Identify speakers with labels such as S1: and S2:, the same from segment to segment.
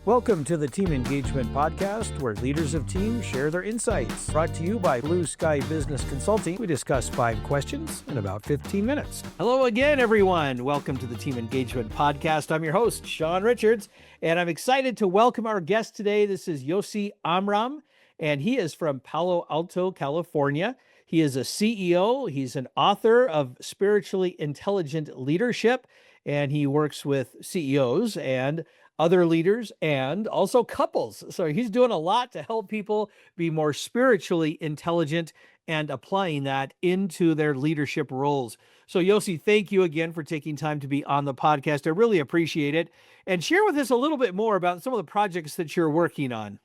S1: Welcome to the Team Engagement Podcast, where leaders of teams share their insights. Brought to you by Blue Sky Business Consulting. We discuss 5 questions in about 15 minutes. Hello again, everyone. Welcome to the Team Engagement Podcast. I'm your host, Shawn Richards, and I'm excited to welcome our guest today. This is Yosi Amram, and he is from Palo Alto, California. He is a CEO. He's an author of Spiritually Intelligent Leadership, and he works with CEOs and other leaders and also couples. So he's doing a lot to help people be more spiritually intelligent and applying that into their leadership roles. So Yosi, thank you again for taking time to be on the podcast. I really appreciate it. And share with us a little bit more about some of the projects that you're working on.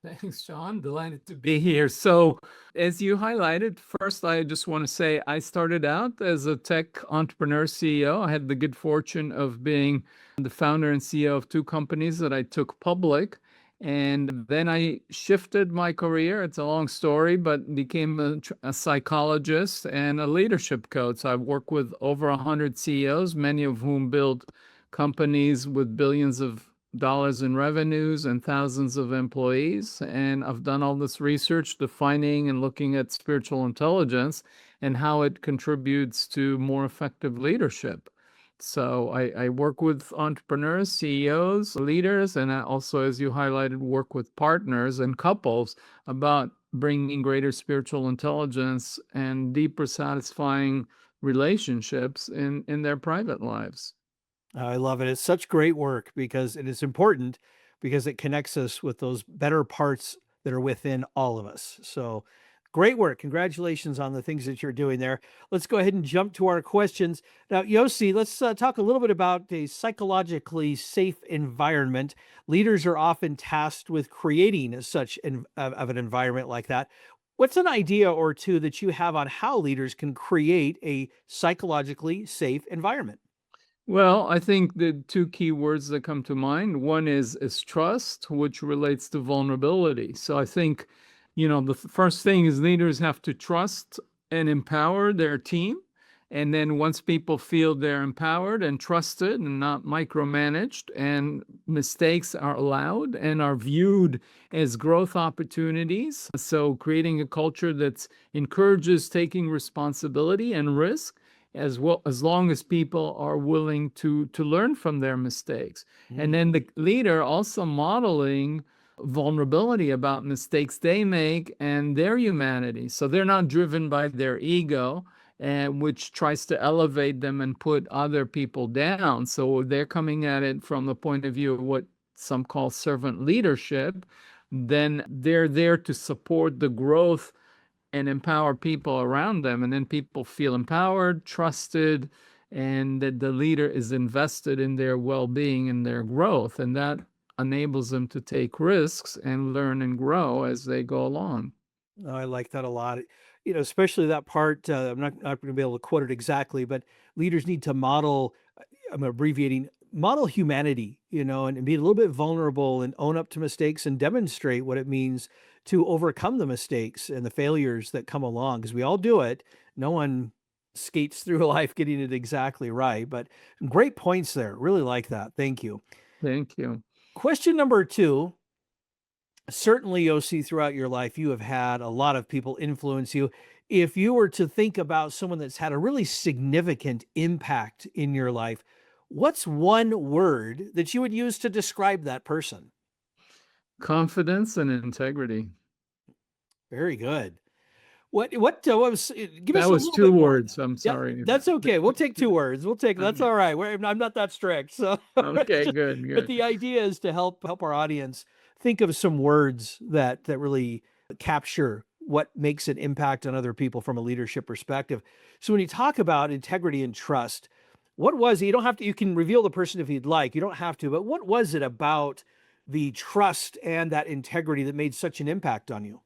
S2: Thanks, Shawn. Delighted to be here. So, as you highlighted, first, I just want to say I started out as a tech entrepreneur CEO. I had the good fortune of being the founder and CEO of 2 companies that I took public. And then I shifted my career. It's a long story, but became a psychologist and a leadership coach. So I've worked with over 100 CEOs, many of whom build companies with billions of dollars in revenues and thousands of employees. And I've done all this research defining and looking at spiritual intelligence and how it contributes to more effective leadership. So I work with entrepreneurs, CEOs, leaders, and I also, as you highlighted, work with partners and couples about bringing greater spiritual intelligence and deeper satisfying relationships in their private lives.
S1: I love it. It's such great work because it is important because it connects us with those better parts that are within all of us. So great work. Congratulations on the things that you're doing there. Let's go ahead and jump to our questions. Now, Yosi, let's talk a little bit about a psychologically safe environment. Leaders are often tasked with creating such of an environment like that. What's an idea or two that you have on how leaders can create a psychologically safe environment?
S2: Well, I think the 2 key words that come to mind, one is trust, which relates to vulnerability. So I think, the first thing is leaders have to trust and empower their team. And then once people feel they're empowered and trusted and not micromanaged, and mistakes are allowed and are viewed as growth opportunities. So creating a culture that encourages taking responsibility and risk, as well, as long as people are willing to learn from their mistakes. And then the leader also modeling vulnerability about mistakes they make and their humanity. So they're not driven by their ego, which tries to elevate them and put other people down. So they're coming at it from the point of view of what some call servant leadership. Then they're there to support the growth and empower people around them. And then people feel empowered, trusted, and that the leader is invested in their well-being and their growth. And that enables them to take risks and learn and grow as they go along.
S1: Oh, I like that a lot. Especially that part, I'm not going to be able to quote it exactly, but leaders need to model, I'm abbreviating, model humanity, and be a little bit vulnerable and own up to mistakes and demonstrate what it means to overcome the mistakes and the failures that come along, because we all do it. No one skates through life getting it exactly right, but great points there. Really like that. Thank you.
S2: Thank you.
S1: Question number 2. Certainly, Yosi, throughout your life, you have had a lot of people influence you. If you were to think about someone that's had a really significant impact in your life, what's one word that you would use to describe that person?
S2: Confidence and integrity.
S1: Very good. What was, give us
S2: That
S1: a
S2: was
S1: little
S2: 2
S1: bit more.
S2: words. I'm
S1: Yeah,
S2: sorry.
S1: that's okay. We'll take 2 words. That's
S2: Okay.
S1: all right. I'm not that strict. So,
S2: Okay, good,
S1: but
S2: good.
S1: the idea is to help our audience think of some words that really capture what makes an impact on other people from a leadership perspective. So when you talk about integrity and trust, what was it? You don't have to, you can reveal the person if you'd like. You don't have to, but what was it about the trust and that integrity that made such an impact on you?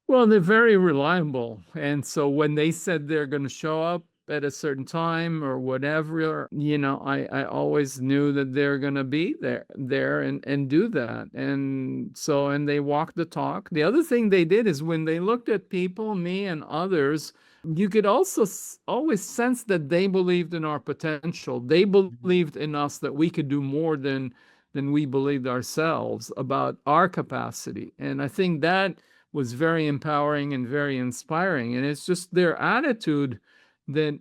S2: Well, they're very reliable. And so when they said they're going to show up at a certain time or whatever, I always knew that they're going to be there and do that. And so, and they walked the talk. The other thing they did is when they looked at people, me and others, you could also always sense that they believed in our potential. They believed in us, that we could do more than than we believed ourselves about our capacity. And I think that was very empowering and very inspiring. And it's just their attitude, that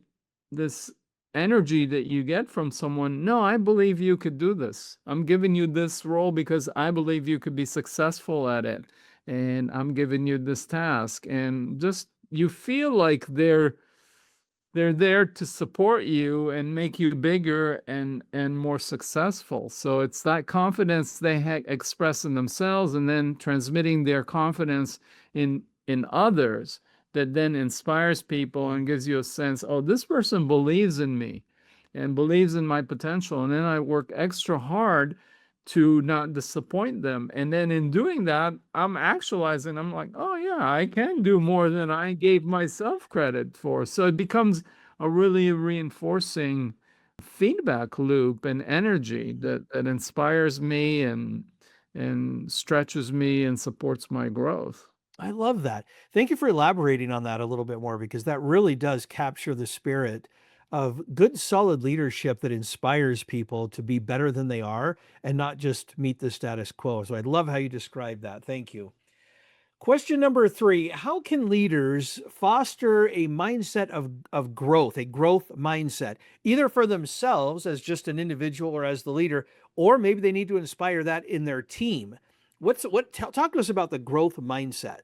S2: this energy that you get from someone. No, I believe you could do this. I'm giving you this role because I believe you could be successful at it. And I'm giving you this task. And just you feel like they're there to support you and make you bigger and more successful. So it's that confidence they express in themselves, and then transmitting their confidence in others, that then inspires people and gives you a sense, oh, this person believes in me and believes in my potential, and then I work extra hard to not disappoint them. And then in doing that, I'm actualizing, I'm like, oh yeah, I can do more than I gave myself credit for. So it becomes a really reinforcing feedback loop and energy that inspires me and stretches me and supports my growth.
S1: I love that. Thank you for elaborating on that a little bit more, because that really does capture the spirit of good, solid leadership that inspires people to be better than they are and not just meet the status quo. So I love how you describe that. Thank you. Question number 3: how can leaders foster a mindset of growth, a growth mindset, either for themselves as just an individual or as the leader, or maybe they need to inspire that in their team? Talk to us about the growth mindset.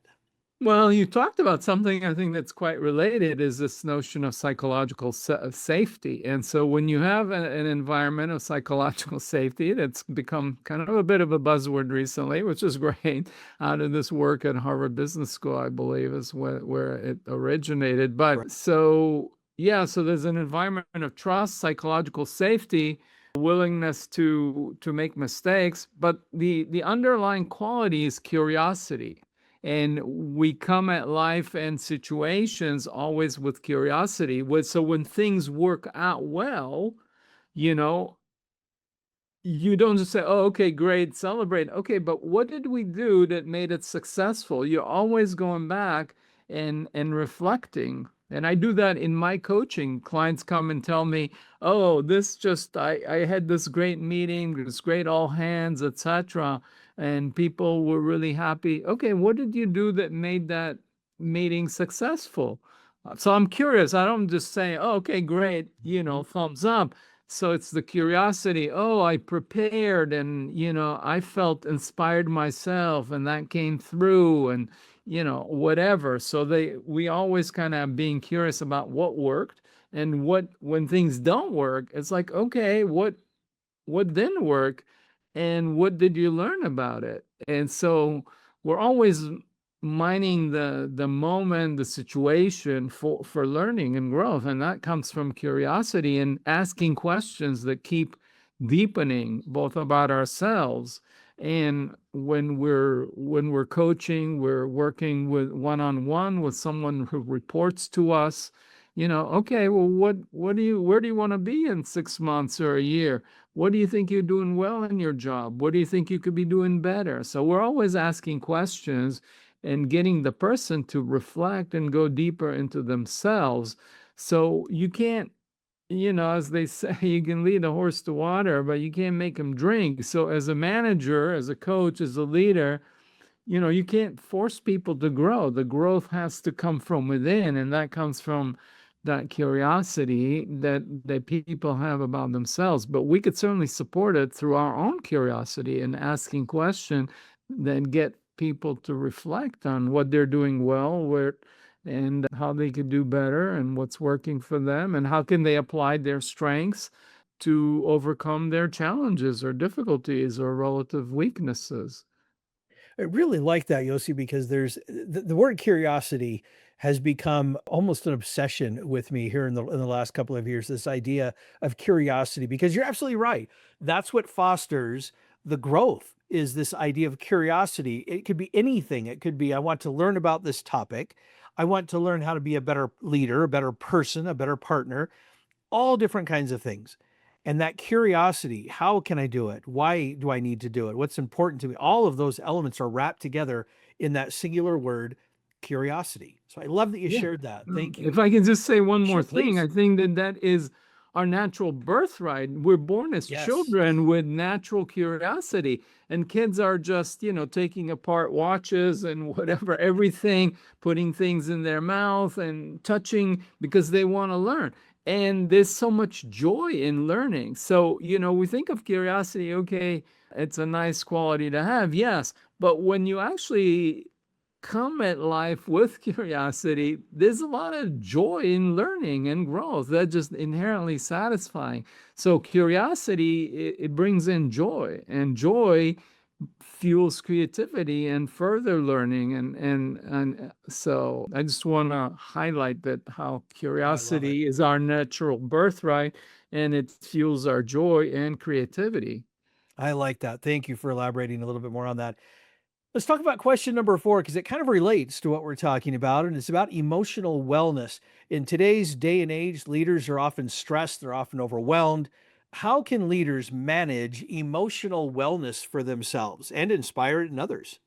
S2: Well, you talked about something I think that's quite related, is this notion of psychological safety. And so when you have an environment of psychological safety, that's become kind of a bit of a buzzword recently, which is great, out of this work at Harvard Business School, I believe, is where it originated.
S1: Right.
S2: But so, yeah, so there's an environment of trust, psychological safety, willingness to make mistakes, but the underlying quality is curiosity. And we come at life and situations always with curiosity. So when things work out well, you know, you don't just say, oh, okay, great, celebrate. Okay, but what did we do that made it successful? You're always going back and reflecting. And I do that in my coaching. Clients come and tell me, oh, I had this great meeting, this great all hands, etc. And people were really happy. Okay, what did you do that made that meeting successful? So I'm curious. I don't just say, oh, okay, great, thumbs up. So it's the curiosity. Oh, I prepared, and I felt inspired myself, and that came through, and whatever. So we always kind of being curious about what worked, and when things don't work, it's like, okay, what didn't work, and what did you learn about it? And so we're always mining the moment, the situation for learning and growth, and that comes from curiosity and asking questions that keep deepening both about ourselves. And when we're coaching, we're working with one-on-one with someone who reports to us, okay, well, where do you want to be in 6 months or a year? What do you think you're doing well in your job? What do you think you could be doing better? So we're always asking questions and getting the person to reflect and go deeper into themselves. So you can't, as they say, you can lead a horse to water, but you can't make him drink. So as a manager, as a coach, as a leader, you can't force people to grow. The growth has to come from within, and that comes from that curiosity that people have about themselves. But we could certainly support it through our own curiosity and asking questions, then get people to reflect on what they're doing well, and how they could do better, and what's working for them, and how can they apply their strengths to overcome their challenges or difficulties or relative weaknesses.
S1: I really like that, Yossi, because the word curiosity has become almost an obsession with me here in the last couple of years. This idea of curiosity, because you're absolutely right. That's what fosters the growth, is this idea of curiosity. It could be anything. It could be, I want to learn about this topic. I want to learn how to be a better leader, a better person, a better partner, all different kinds of things. And that curiosity, how can I do it? Why do I need to do it? What's important to me? All of those elements are wrapped together in that singular word, curiosity. So I love that you
S2: Yeah.
S1: shared that. Thank you.
S2: If I can just say one more
S1: Sure,
S2: thing,
S1: please.
S2: I think that is our natural birthright. We're born as
S1: Yes.
S2: children with natural curiosity, and kids are just, taking apart watches and whatever, everything, putting things in their mouth and touching because they want to learn. And there's so much joy in learning. So, we think of curiosity, okay, it's a nice quality to have, yes. But when you actually come at life with curiosity, there's a lot of joy in learning and growth. That's just inherently satisfying. So curiosity, it brings in joy, and joy fuels creativity and further learning. And so I just want to highlight that how
S1: I love it.
S2: curiosity is our natural birthright, and it fuels our joy and creativity.
S1: I like that. Thank you for elaborating a little bit more on that. Let's talk about question number 4 because it kind of relates to what we're talking about, and it's about emotional wellness. In today's day and age, leaders are often stressed, they're often overwhelmed. How can leaders manage emotional wellness for themselves and inspire it in others?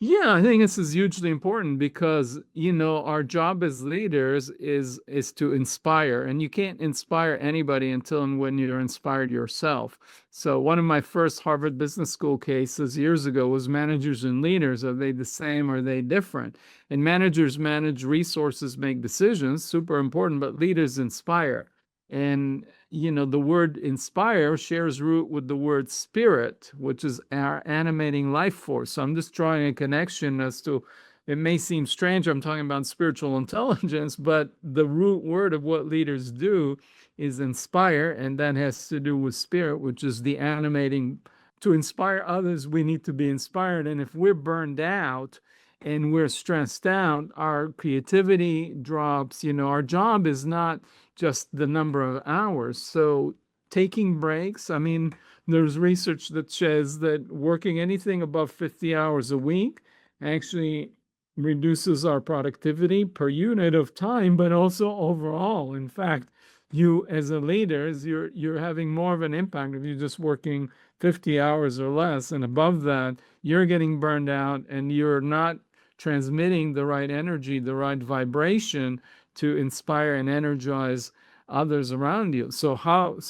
S2: Yeah, I think this is hugely important because, our job as leaders is to inspire, and you can't inspire anybody until and when you're inspired yourself. So one of my first Harvard Business School cases years ago was managers and leaders. Are they the same? Or are they different? And managers manage resources, make decisions, super important, but leaders inspire. And the word inspire shares root with the word spirit, which is our animating life force. So I'm just drawing a connection as to, it may seem strange, I'm talking about spiritual intelligence, but the root word of what leaders do is inspire, and that has to do with spirit, which is the animating. To inspire others, we need to be inspired. And if we're burned out and we're stressed out, our creativity drops. Our job is not just the number of hours. So taking breaks, I mean, there's research that says that working anything above 50 hours a week actually reduces our productivity per unit of time, but also overall. In fact, you as a leader, you're having more of an impact if you're just working 50 hours or less, and above that, you're getting burned out and you're not transmitting the right energy, the right vibration to inspire and energize others around you. So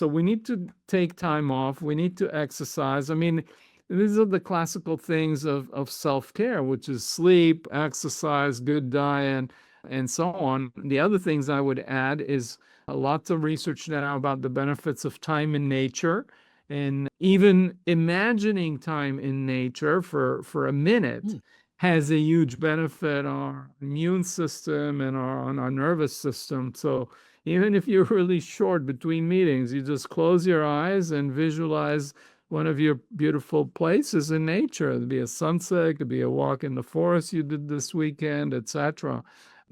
S2: we need to take time off, we need to exercise. I mean, these are the classical things of self-care, which is sleep, exercise, good diet, and so on. The other things I would add is lots of research now about the benefits of time in nature, and even imagining time in nature for a minute
S1: Mm,
S2: has a huge benefit on our immune system and on our nervous system. So even if you're really short between meetings, you just close your eyes and visualize one of your beautiful places in nature. It could be a sunset, it could be a walk in the forest you did this weekend, etc.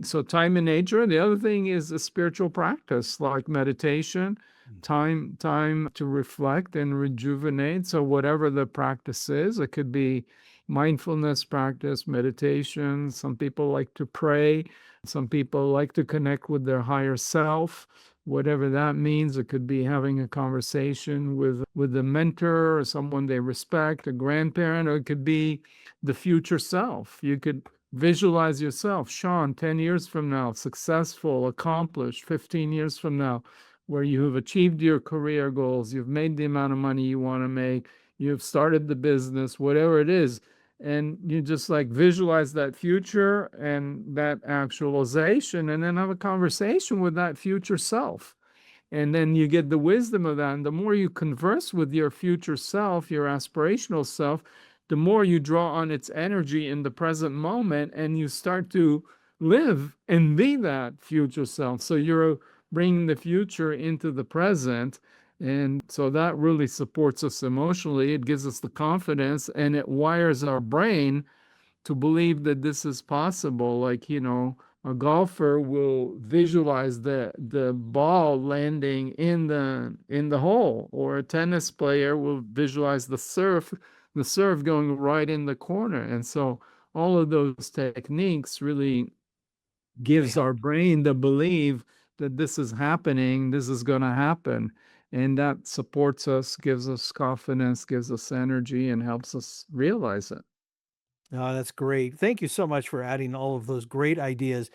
S2: So time in nature. The other thing is a spiritual practice like meditation,
S1: mm.
S2: time to reflect and rejuvenate. So whatever the practice is, it could be mindfulness practice, meditation. Some people like to pray. Some people like to connect with their higher self, whatever that means. It could be having a conversation with a mentor or someone they respect, a grandparent, or it could be the future self. You could visualize yourself, Shawn, 10 years from now, successful, accomplished, 15 years from now, where you have achieved your career goals, you've made the amount of money you want to make, you've started the business, whatever it is. And you just like visualize that future and that actualization, and then have a conversation with that future self. And then you get the wisdom of that. And the more you converse with your future self, your aspirational self, the more you draw on its energy in the present moment, and you start to live and be that future self. So you're bringing the future into the present. And so that really supports us emotionally. It gives us the confidence, and it wires our brain to believe that this is possible. Like, a golfer will visualize the ball landing in the hole, or a tennis player will visualize the serve going right in the corner. And so all of those techniques really
S1: They
S2: gives
S1: help.
S2: our brain the belief that this is happening, this is going to happen. And that supports us, gives us confidence, gives us energy, and helps us realize it.
S1: Oh, that's great. Thank you so much for adding all of those great ideas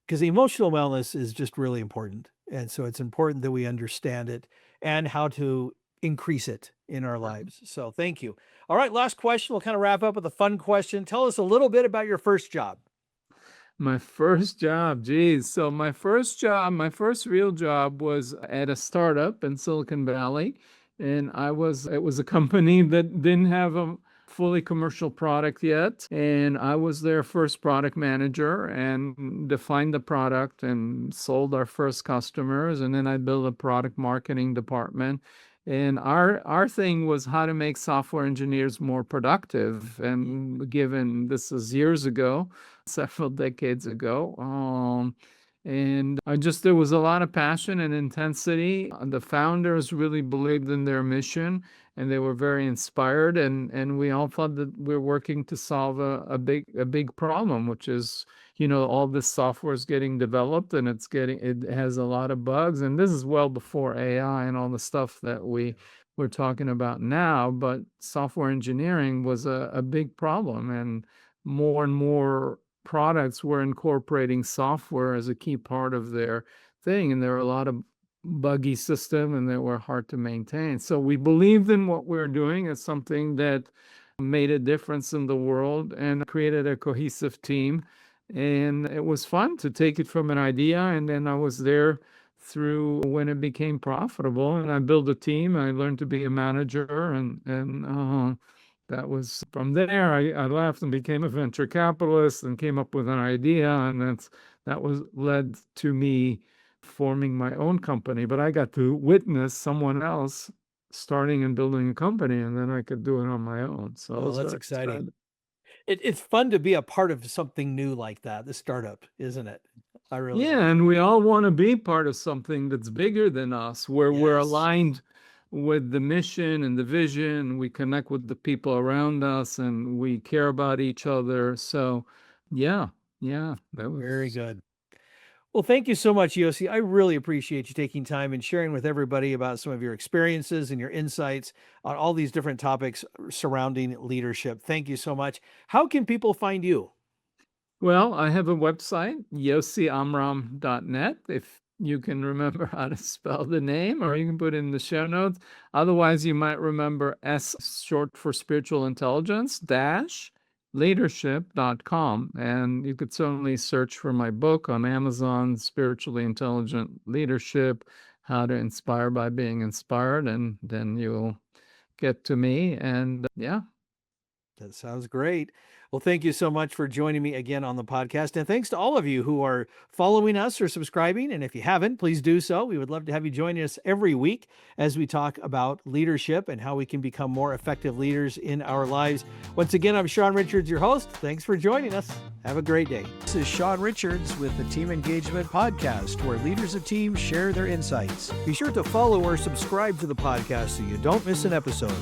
S1: because emotional wellness is just really important. And so it's important that we understand it and how to increase it in our lives. So thank you. All right, last question. We'll kind of wrap up with a fun question. Tell us a little bit about your first job.
S2: My first job, geez. So my first job, my first real job was at a startup in Silicon Valley. And it was a company that didn't have a fully commercial product yet. And I was their first product manager and defined the product and sold our first customers. And then I built a product marketing department. And our thing was how to make software engineers more productive. And given this is years ago, several decades ago. And there was a lot of passion and intensity. The founders really believed in their mission and they were very inspired. And we all thought that we're working to solve a big problem, which is, all this software is getting developed and it has a lot of bugs. And this is well before AI and all the stuff that we're talking about now. But software engineering was a big problem, and more products were incorporating software as a key part of their thing. And there were a lot of buggy system and they were hard to maintain. So we believed in what we were doing as something that made a difference in the world and created a cohesive team. And it was fun to take it from an idea. And then I was there through when it became profitable, and I built a team. I learned to be a manager, and that was from there. I left and became a venture capitalist and came up with an idea, and that was led to me forming my own company. But I got to witness someone else starting and building a company, and then I could do it on my own. So
S1: Oh, that's exciting. It's fun to be a part of something new like that, the startup, isn't it? I really
S2: Yeah, and we all want to be part of something that's bigger than us, where we're aligned with the mission and the vision. We connect with the people around us and we care about each other. So yeah, that was
S1: very good. Well, thank you so much, Yosi. I really appreciate you taking time and sharing with everybody about some of your experiences and your insights on all these different topics surrounding leadership. Thank you so much. How can people find you?
S2: Well, I have a website, yosiamram.net, if you can remember how to spell the name, or you can put it in the show notes. Otherwise, you might remember S, short for spiritual intelligence, leadership.com. And you could certainly search for my book on Amazon, Spiritually Intelligent Leadership, How to Inspire by Being Inspired. And then you'll get to me. And yeah.
S1: That sounds great. Well, thank you so much for joining me again on the podcast. And thanks to all of you who are following us or subscribing. And if you haven't, please do so. We would love to have you join us every week as we talk about leadership and how we can become more effective leaders in our lives. Once again, I'm Shawn Richards, your host. Thanks for joining us. Have a great day. This is Shawn Richards with the Team Engagement Podcast, where leaders of teams share their insights. Be sure to follow or subscribe to the podcast so you don't miss an episode.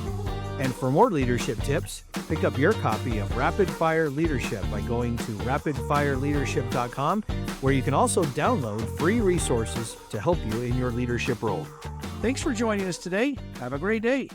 S1: And for more leadership tips, pick up your copy of Rapid Fire Leadership by going to rapidfireleadership.com, where you can also download free resources to help you in your leadership role. Thanks for joining us today. Have a great day.